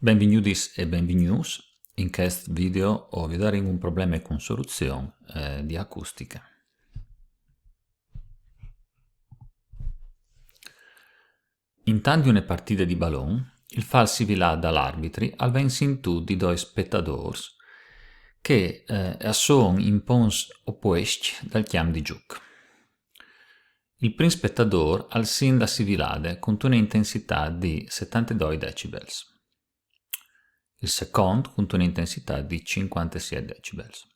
Benvenuti e benvenuti. In questo video vi daremo un problema con soluzione di acustica. In tante una partita di ballon, il falsi vilà dall'arbitri al in tu di due spettatori che sono in pons opposti dal chiam di gioco. Il primo spettatore al sin da sivilade con una intensità di 72 decibels. Il secondo con un'intensità di 56 decibels.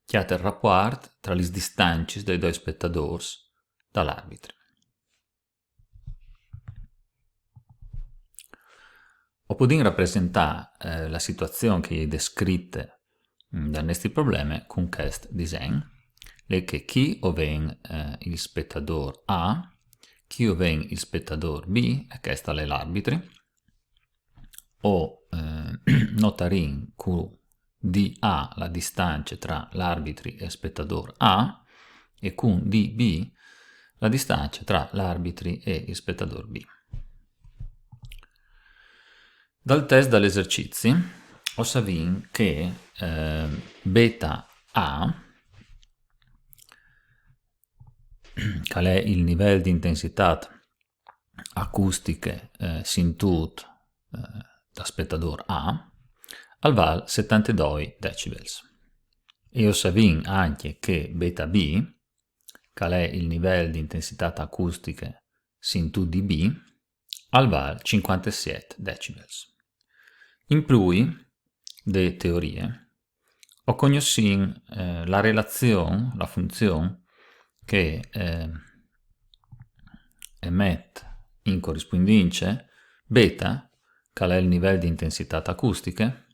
Chiate il rapporto tra le distanze dei due spettatori dall'arbitro. O possiamo rappresentare la situazione che è descritta da questi problemi con questo disegno, che chi ovven il spettatore A, chi ovven il spettatore B, e questo è l'arbitro, o notarin Q di A la distanza tra l'arbitri e il spettatore A e con dB la distanza tra l'arbitri e il spettatore B. Dal test dall'esercizio ho saputo che beta A, qual è il livello di intensità acustica sentito da spettatore A, al val 72 decibels. E ho saputo anche che beta B, qual è il livello di intensità acustica sentito di B, al val 57 decibels. In più delle teorie, ho conosciuto la relazione, la funzione che emette in corrispondenza beta, che è il livello di intensità acustica,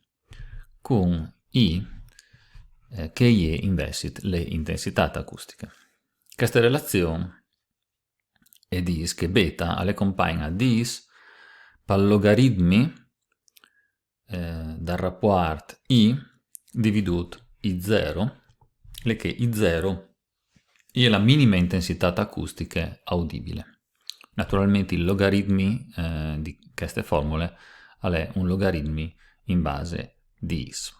con I, che è invece le intensità acustiche. Questa relazione è dis che beta accompagna dis per logaritmi dal rapporto I dividuto I0, che I0 è la minima intensità acustica audibile. Naturalmente i logaritmi di queste formule è un logaritmi in base di is.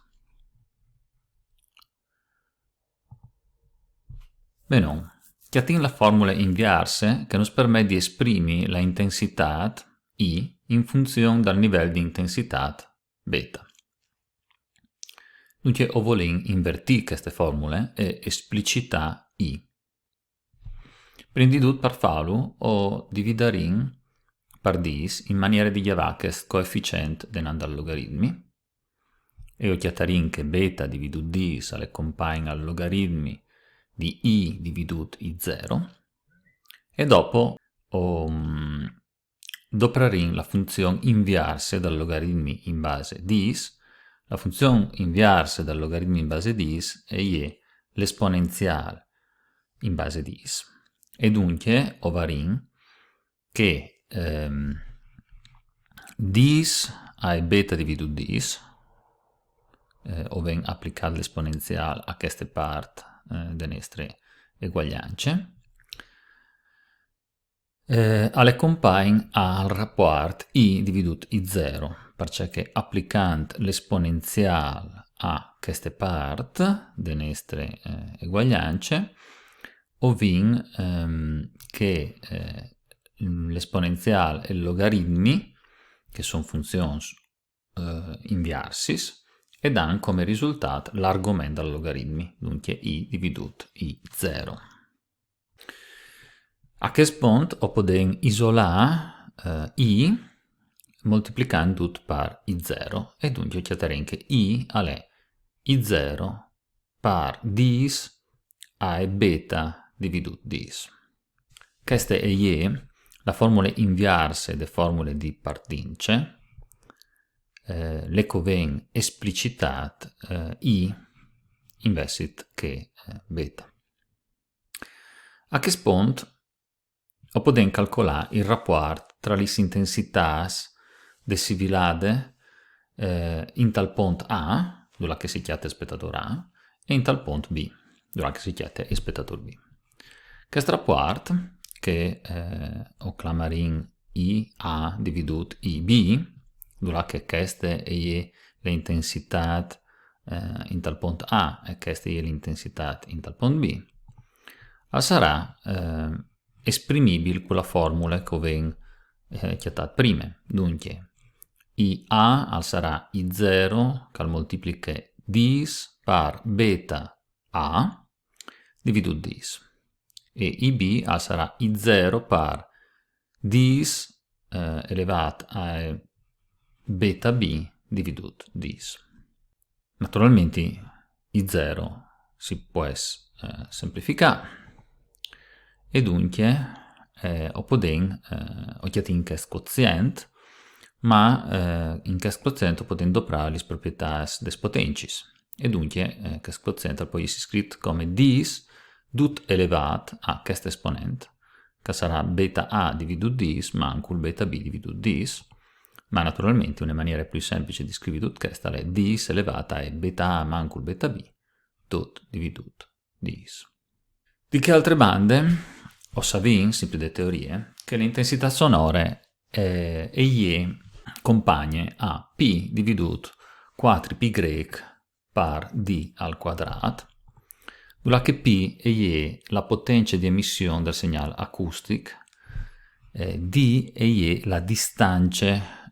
Bene, chiatin la formula inviarse che ci permette di esprimere la intensità I in funzione del livello di intensità beta. Dunque, o vogliamo invertire queste formule e esplicitare I. Prima di tutto, per farlo, o divideremo per dis in maniera di chiamare questo coefficiente dei logaritmi. E ho chiatarino che beta dividuto dis accompagna al logaritmi di I dividuto I0. E dopo dopreremo la funzione inviarsi dal logaritmi in base dis. La funzione inviarsi dal logaritmo in base dis è l'esponenziale in base dis. E dunque ovarin che dis è beta dividuto dis, oven applicare l'esponenziale a queste parti delle nostre eguaglianze, accompagna al rapporto I dividuto I0, perché applicando l'esponenziale a queste parti delle nostre eguaglianze, ovin che l'esponenziale e i logaritmi, che sono funzioni inversis, e danno come risultato l'argomento del logaritmi, dunque I dividuto I0. A questo punto possiamo isolare I moltiplicando tutto per I0 e dunque chiameremo che I è I0 per dis a beta dividuto dis. Questa è la formula inversa delle formule di partinze, le coven esplicitate I invece che beta. A questo punto possiamo calcolare il rapporto tra le intensità de sivilade in tal punto A, dove si chiama spettatore A, e in tal punto B, dove si chiama spettatore B. Questo rapporto, che ho chiamato IA dividuto IB, là che queste è l'intensità in tal punto A e questa è l'intensità in tal punto B, sarà esprimibile con la formula che viene chiamata prima. Dunque, IA sarà I0 che moltiplica dis per beta A dividuto dis. E IB sarà I0 per dis elevato a beta B dividuto dis. Naturalmente I0 si può semplificare e dunque podem in questo quoziente, ma in questo quoziente podem doprare le proprietà des potencis e dunque questo quoziente può essere scritto come dis dut elevato a questo esponente, che sarà beta A dividuto dis mancul beta B dividuto dis, ma naturalmente una maniera più semplice di scrivere tutto questo è dis elevata a beta A mancul beta B tot dividuto dis. Di che altre bande ho savin, sempre le teorie, che l'intensità sonore è compagne a P dividuto 4πy per D al quadrato, dove che P è la potenza di emissione del segnale acustico, D è la distanza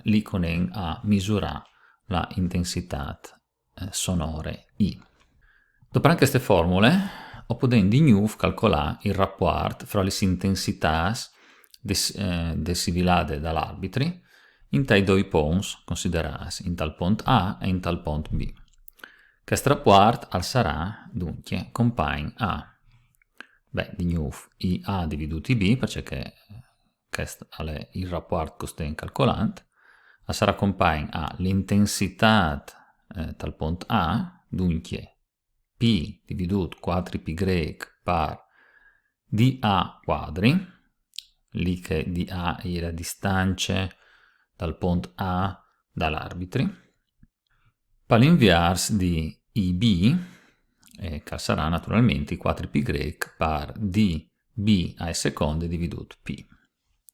lì con a misurare la intensità sonore I. Dopo queste formule, podem di nuovo calcolare il rapporto fra le intensità decidilate dall'arbitri in tai due punti considerati, in tal punto A e in tal punto B. Questo rapporto sarà dunque compagno a, di nuovo, IA dividuto B, perché questo è il rapporto che stiamo calcolando, sarà compagno a l'intensità tal punto A, dunque P dividuto 4πy per dA quadri, lì che dA è la distanza dal punto A dall'arbitri, per l'inverso di IB, che sarà naturalmente 4πy per dB a seconda dividuto P,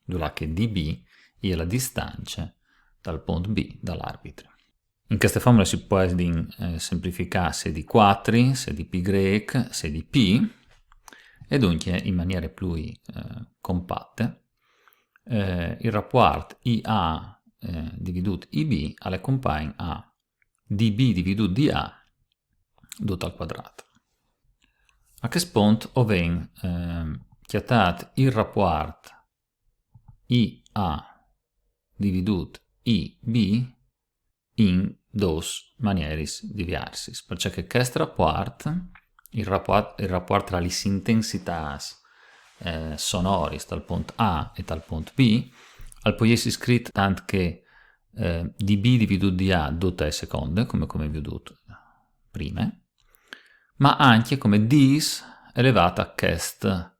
dove che dB è la distanza dal punto B dall'arbitro. In queste formule si può semplificare se di 4, se di πy, se di P, e dunque in maniera più compatta il rapporto IA dividuto IB alle compagno a dB dividuto dA tutto al quadrato. A questo punto ho chiamato il rapporto IA dividuto IB in due maniere diverse, perché questo rapporto, il rapporto tra le intensità sonore dal punto A e dal punto B, può essere scritto tanto che dB dividuto dA tutte le seconde, come vi ho detto prima, ma anche come dis elevato a questo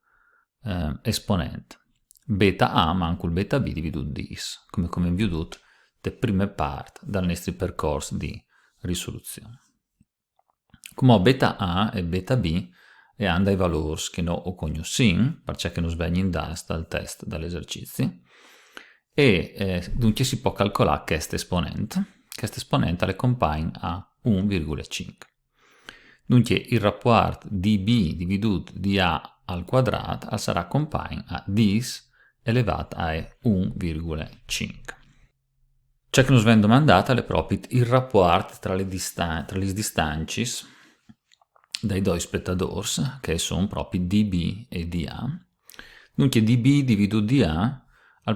esponente, beta A mancul beta B dividuto dis, come vi ho detto la prima parte del nostro percorso di risoluzione. Come beta A e beta B hanno dei valori che noi conosciamo, perché non vengono dal test, dall'esercizio, e dunque si può calcolare questo esponente. Questo esponente le compagna a 1,5. Dunque il rapporto dB dividuto dA al quadrato sarà compagno a dis elevato a 1,5. Ciò che nos viene domandato è proprio il rapporto tra le distanze dai due spettatori, che sono proprio dB e dA. Dunque dB dividuto dA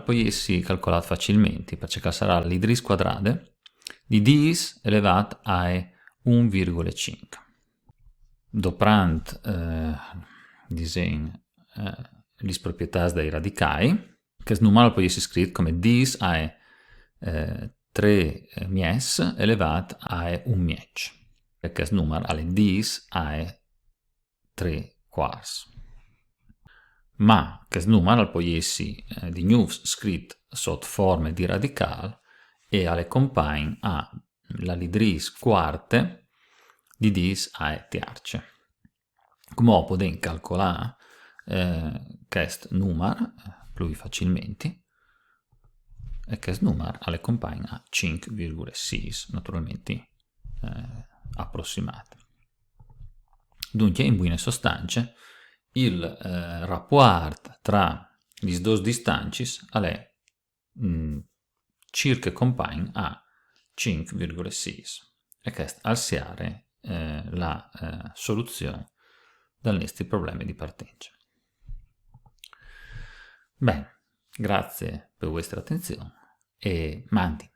può essere calcolato facilmente, perché sarà l'idris quadrate di dis elevato a 1,5. Doprant disegno le proprietà dei radicali, che il numero può essere scritto come dis a 3 mies elevato a 1 miec, e questo numero è dis a 3 quarts. Ma questo numero può essere di nuovo scritto sotto forma di radicale e alle compagno a la lidris quarte di dis a terze. Come possiamo calcolare questo numero più facilmente? questo numero alle compagna a 5,6, naturalmente approssimate. Dunque, in buone sostanze, il rapporto tra gli due distanti è circa compagno a 5,6 e questo alziare la soluzione dal nostro problema di partenza. Bene, grazie per la vostra attenzione e manti.